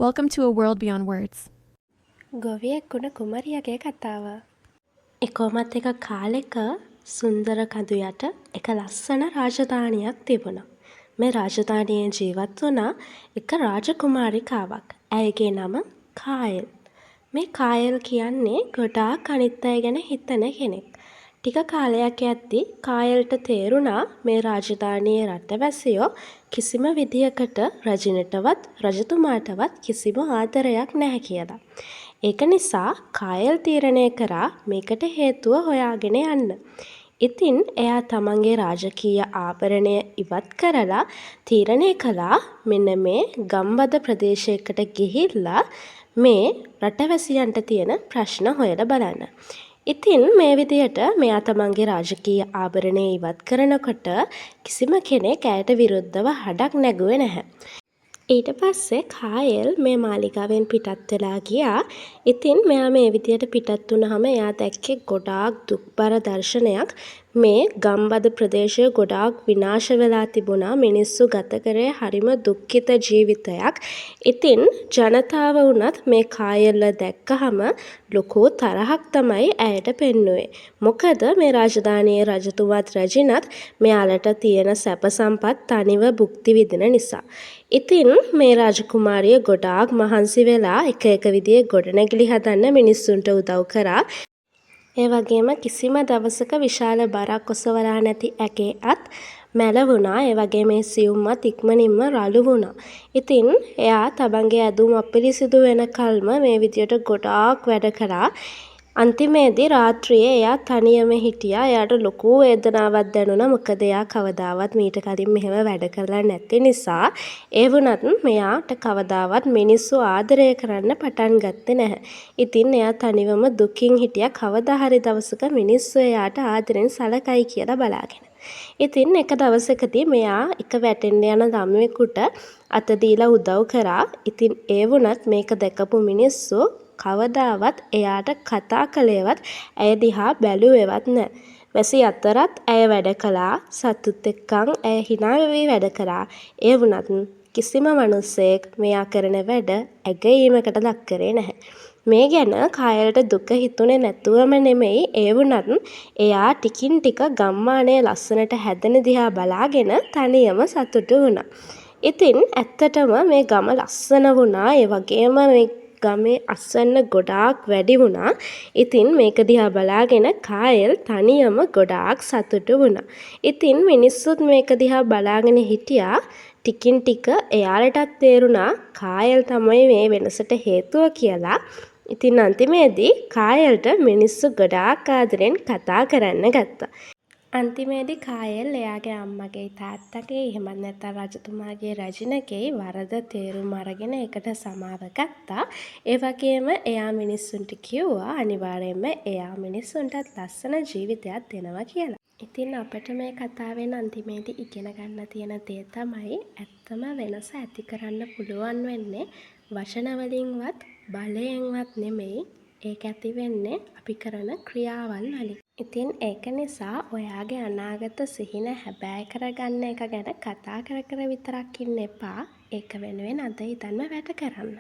Welcome to a world beyond words. ගොවියෙකුට කුමරියගේ කතාව. කොහොමත් එක කාලෙක සුන්දර කඳු යට එක ලස්සන රාජධානියක් තිබුණා. මේ රාජධානියේ ජීවත් වුණා එක රාජකුමාරිකාවක්. ඇයගේ නම කායල්. මේ කායල් කියන්නේ ගොඩාක් අනිත් අය ගැන හිතන කෙනෙක්. ටික කාලයක් යද්දී කායල්ට තේරුණා මේ රාජධානියේ රටවැසියෝ කිසිම විදියකට රජිනටවත් රජතුමාටවත් කිසිම ආදරයක් නැහැ කියලා. ඒක නිසා කායල් තීරණය කරා මේකට හේතුව හොයාගෙන යන්න. ඉතින් එයා තමන්ගේ රාජකීය ආභරණය ඉවත් කරලා තීරණය කළා මෙන්න මේ ගම්බද ප්‍රදේශයකට ගිහිල්ලා මේ රටවැසියන්ට තියෙන ප්‍රශ්න හොයලා බලන්න. ඉතින් මේ විදියට මෙයා තමන්ගේ රාජකීය ආභරණය ඉවත් කරනකොට කිසිම කෙනෙක් ඇයට විරුද්ධව හඩක් නැගුවේ නැහැ. ඊට පස්සේ කායල් මේ මාලිගාවෙන් පිටත් වෙලා ගියා. ඉතින් මෙයා මේ විදියට පිටත් වුණාම එයා දැක්කේ ගොඩාක් දුක්බර දර්ශනයක්. මේ ගම්බද ප්‍රදේශය ගොඩාක් විනාශ වෙලා තිබුණා. මිනිස්සු ගත කරේ හරිම දුක්ඛිත ජීවිතයක්. ඉතින් ජනතාව වුණත් මේ කායල්ව දැක්කහම ලොකු තරහක් තමයි ඇයට පෙන්නුවේ. මොකද මේ රාජධානියේ රජතුමාත් රජිනත් මෙයාලට තියෙන සැප සම්පත් තනිව භුක්ති විඳින නිසා. ඉතින් මේ රාජකුමාරිය ගොඩාක් මහන්සි වෙලා එක විදිහේ ගොඩනැගිලි හදන්න මිනිස්සුන්ට උදව් කරා. ඒ වගේම කිසිම දවසක විශාල බරක් ඔසවලා නැති ඇගේ අත් මැලවුණා. ඒ වගේ මේ සියුම්මත් ඉක්මනින්ම රළු වුණා. ඉතින් එයා තමන්ගේ ඇඳුම් අපිරිසිදු වෙනකල්ම මේ විදියට ගොඩාක් වැඩ කරා. අන්තිමේදී රාත්‍රියේ එයා තනියම හිටියා. එයාට ලොකු වේදනාවක් දැනුණා. මොකද එයා කවදාවත් මීට කලින් මෙහෙම වැඩ කරලා නැති නිසා. ඒ වුණත් මෙයාට කවදාවත් මිනිස්සු ආදරය කරන්න පටන් ගත්තේ නැහැ. ඉතින් එයා තනිවම දුකින් හිටියා. කවදා හරි දවසක මිනිස්සු එයාට ආදරෙන් සලකයි කියලා බලාගෙන. ඉතින් එක දවසකදී මෙයා එක වැටෙන්න යන ළමයෙකුට අත දීලා උදව් කරා. ඉතින් ඒ වුණත් මේක දැකපු මිනිස්සු කවදාවත් එයාට කතා කළේවත් ඇය දිහා බැලුවේවත් නැහැ. වැසි අතරත් ඇය වැඩ කළා. සතුත් එක්කන් ඇය hina වෙවි වැඩ කරා. ඒ වුණත් කිසිම මිනිසෙක් මෙයා කරන වැඩ ඇගීමකට ලක් කරේ නැහැ. මේ ගැන කායලට දුක හිතුනේ නැතුවම නෙමෙයි. ඒ වුණත් එයා ටිකින් ටික ගම්මානයේ ලස්සනට හැදෙන දිහා බලාගෙන තනියම සතුටු වුණා. ඉතින් ඇත්තටම මේ ගම ලස්සන වුණා. ඒ වගේම මේ ගමේ අස්වැන්න ගොඩාක් වැඩි වුණා. ඉතින් මේක දිහා බලාගෙන කායල් තනියම ගොඩාක් සතුටු වුණා. ඉතින් මිනිස්සුත් මේක දිහා බලාගෙන හිටියා. ටිකින් ටික එයාලටත් තේරුණා කායල් තමයි මේ වෙනසට හේතුව කියලා. ඉතින් අන්තිමේදී කායල්ට මිනිස්සු ගොඩාක් ආදරෙන් කතා කරන්න ගත්තා. අන්තිමේදී කායල් එයාගේ අම්මගේ තාත්තගේ එහෙමත් නැත්නම් රජතුමාගේ රජිනගේ වරද තේරුම් අරගෙන ඒකට සමාව ගත්තා. ඒ වගේම එයා මිනිස්සුන්ට කිව්වා අනිවාර්යයෙන්ම එයා මිනිස්සුන්ටත් ලස්සන ජීවිතයක් දෙනවා කියලා. ඉතින් අපිට මේ කතාවෙන් අන්තිමේදී ඉගෙන ගන්න තියෙන දේ තමයි ඇත්තම වෙනස ඇති කරන්න පුළුවන් වෙන්නේ වචන වලින්වත් බලයෙන්වත් නෙමෙයි. ඒක ඇති වෙන්නේ අපි කරන ක්‍රියාවන් වලින්. ඉතින් ඒක නිසා ඔයාගේ අනාගත සිහින හැබෑ කරගන්න එක ගැන කතා කර විතරක් ඉන්න එපා. ඒක වෙනුවෙන් අද ඉඳන්ම වැඩ කරන්න.